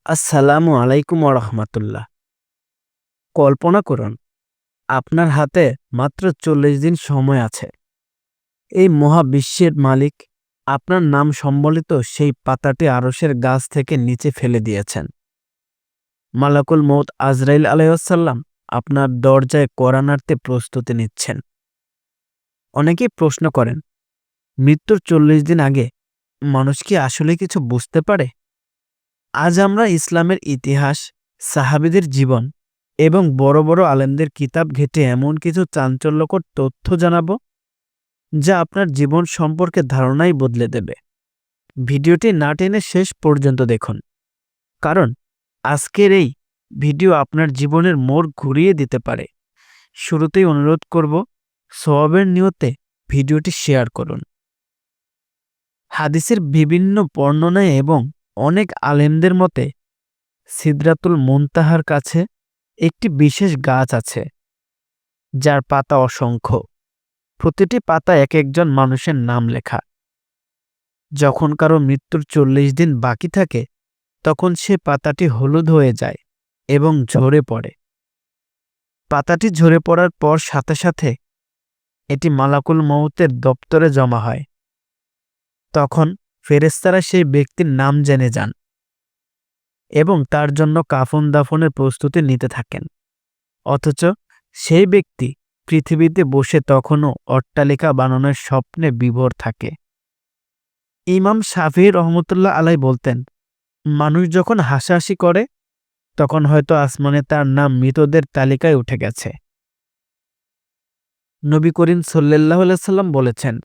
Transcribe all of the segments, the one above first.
আসসালামু আলাইকুম রাহমাতুল্লাহ। কল্পনা করুন, আপনার হাতে মাত্র ৪০ দিন সময় আছে। এই মহাবিশ্বের মালিক আপনার নাম সম্বলিত সেই পাতাটি আরশের গাছ থেকে নিচে ফেলে দিয়েছেন। মালাকুল মউত আজরাইল আলাইহিসসালাম আপনার দরজায় কড়া নাড়তে প্রস্তুতি নিচ্ছেন। অনেকেই প্রশ্ন করেন, মৃত্যুর ৪০ দিন আগে মানুষ কি আসলে কিছু বুঝতে পারে? আজ আমরা ইসলামের ইতিহাস, সাহাবীদের জীবন এবং বড় বড় আলেমদের কিতাব ঘেঁটে এমন কিছু চাঞ্চল্যকর তথ্য জানাবো যা আপনার জীবন সম্পর্কে ধারণাই বদলে দেবে। ভিডিওটি না টেনে শেষ পর্যন্ত দেখুন, কারণ আজকের এই ভিডিও আপনার জীবনের মোড় ঘুরিয়ে দিতে পারে। শুরুতেই অনুরোধ করব, সওয়াবের নিয়তে ভিডিওটি শেয়ার করুন। হাদিসের বিভিন্ন বর্ণনায় এবং অনেক আলেমদের মতে সিদরাতুল মুনতাহার কাছে একটি বিশেষ গাছ আছে যার পাতা অসংখ্য। প্রতিটি পাতা এক একজন মানুষের নাম লেখা। যখন কারো মৃত্যুর ৪০ দিন বাকি থাকে, তখন সে পাতাটি হলুদ হয়ে যায় এবং ঝরে পড়ে। পাতাটি ঝরে পড়ার পর সাথে সাথে এটি মালাকুল মউতের দপ্তরে জমা হয়। তখন ফেরেশতারা সেই ব্যক্তির নাম জেনে যান এবং তার জন্য কাফন দাফনের প্রস্তুতি নিতে থাকেন। অথচ সেই ব্যক্তি পৃথিবীতে বসে তখনও অট্টালিকা বানানোর স্বপ্নে বিভোর থাকে। ইমাম শাফিঈ রহমতুল্লাহ আলাই বলতেন, মানুষ যখন হাসাহাসি করে তখন হয়তো আসমানে তার নাম মৃতদের তালিকায় উঠে গেছে। নবী করিম সাল্লাল্লাহু আলাইহি সাল্লাম বলেছেন,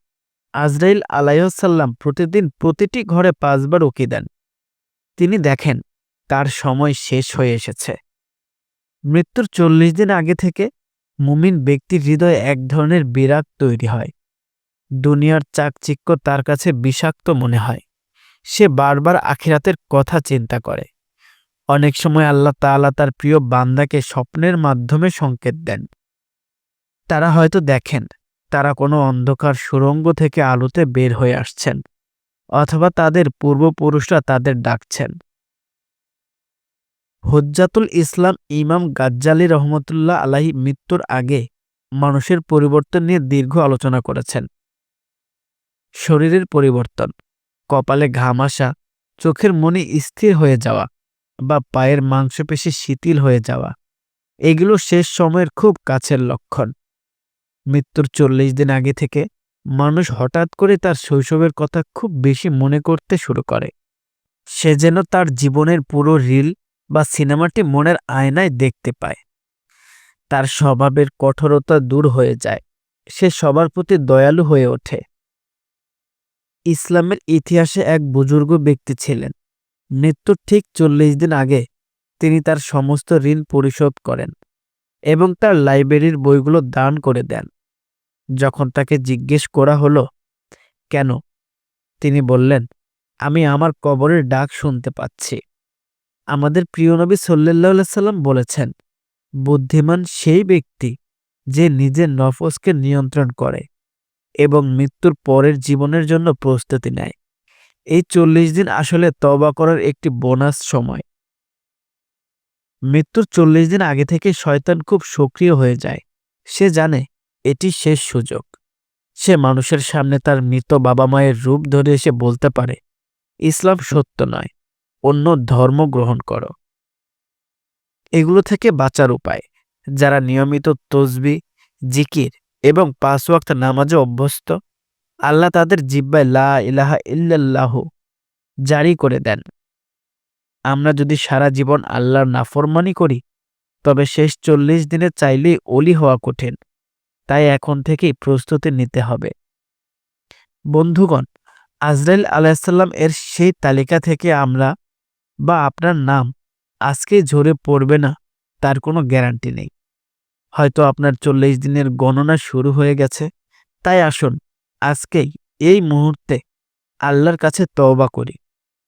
আজরাইল আলাইহিসসালাম প্রতিদিন প্রতিটি ঘরে ৫ বার উকি দেন। তিনি দেখেন তার সময় শেষ হয়ে এসেছে। মৃত্যুর ৪০ দিন আগে থেকে মুমিন ব্যক্তির হৃদয়ে এক ধরনের বিরাগ তৈরি হয়। দুনিয়ার চাকচিক্য তার কাছে বিষাক্ত মনে হয়। সে বারবার আখিরাতের কথা চিন্তা করে। অনেক সময় আল্লাহ তাআলা তার প্রিয় বান্দাকে স্বপ্নের মাধ্যমে সংকেত দেন। তারা হয়তো দেখেন তারা কোনো অন্ধকার সুড়ঙ্গ থেকে আলোতে বের হয়ে আসছেন, অথবা তাদের পূর্বপুরুষরা তাদের ডাকছেন। হুজ্জাতুল ইসলাম ইমাম গাজ্জালী রহমতুল্লাহ আলাইহি মৃত্যুর আগে মানুষের পরিবর্তন নিয়ে দীর্ঘ আলোচনা করেছেন। শরীরের পরিবর্তন, কপালে ঘাম আসা, চোখের মনি স্থির হয়ে যাওয়া বা পায়ের মাংসপেশি শিথিল হয়ে যাওয়া, এগুলো শেষ সময়ের খুব কাছের লক্ষণ। মৃত্যুর ৪০ দিন আগে থেকে মানুষ হঠাৎ করে তার শৈশবের কথা খুব বেশি মনে করতে শুরু করে। সে যেন তার জীবনের পুরো রিল বা সিনেমাটি মনের আয়নায় দেখতে পায়। তার স্বভাবের কঠোরতা দূর হয়ে যায়। সে সবার প্রতি দয়ালু হয়ে ওঠে। ইসলামের ইতিহাসে এক বুজুর্গ ব্যক্তি ছিলেন। মৃত্যুর ঠিক ৪০ দিন আগে তিনি তার সমস্ত ঋণ পরিশোধ করেন এবং তার লাইব্রেরির বইগুলো দান করে দেন। যখন তাকে জিজ্ঞেস করা হলো কেন, তিনি বললেন, আমি আমার কবরের ডাক শুনতে পাচ্ছি। আমাদের প্রিয় নবী সাল্লাল্লাহু আলাইহি সাল্লাম বলেছেন, বুদ্ধিমান সেই ব্যক্তি যে নিজের নফসকে নিয়ন্ত্রণ করে এবং মৃত্যুর পরের জীবনের জন্য প্রস্তুতি নেয়। এই ৪০ দিন আসলে তওবা করার একটি বোনাস সময়। মৃত্যুর ৪০ দিন আগে থেকে শয়তান খুব সক্রিয় হয়ে যায়। সে জানে এটি শেষ সুযোগ। সে মানুষের সামনে তার মৃত বাবা মায়ের রূপ ধরে এসে বলতে পারে, ইসলাম সত্য নয়, অন্য ধর্ম গ্রহণ করো। এগুলো থেকে বাঁচার উপায়, যারা নিয়মিত তসবিহ, জিকির এবং ৫ ওয়াক্ত নামাজে অভ্যস্ত, আল্লাহ তাদের জিহ্বায় লা ইলাহা ইল্লাল্লাহু জারি করে দেন। আমরা যদি সারা জীবন আল্লাহর নাফরমানি করি, তবে শেষ ৪০ দিনে চাইলেই ওলি হওয়া কঠিন। তাই এখন থেকেই প্রস্তুতি নিতে হবে। বন্ধুগণ, আজরাইল আলাইহিসসালাম এর সেই তালিকা থেকে আমরা বা আপনার নাম আজকেই ঝরে পড়বে না তার কোনো গ্যারান্টি নেই। হয়তো আপনার ৪০ দিনের গণনা শুরু হয়ে গেছে। তাই আসুন আজকেই এই মুহূর্তে আল্লাহর কাছে তওবা করি।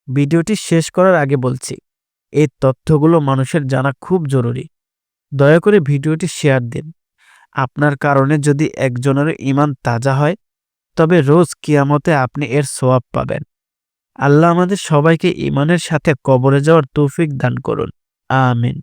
ভিডিওটি শেষ করার আগে বলছি, এই তথ্যগুলো মানুষের জানা খুব জরুরি। দয়া করে ভিডিওটি শেয়ার দিন। আপনার কারণে যদি একজনের ঈমান তাজা হয়, তবে রোজ কিয়ামতে আপনি এর সওয়াব পাবেন। আল্লাহ আমাদের সবাইকে ঈমানের সাথে কবরে যাওয়ার তৌফিক দান করুন। আমিন।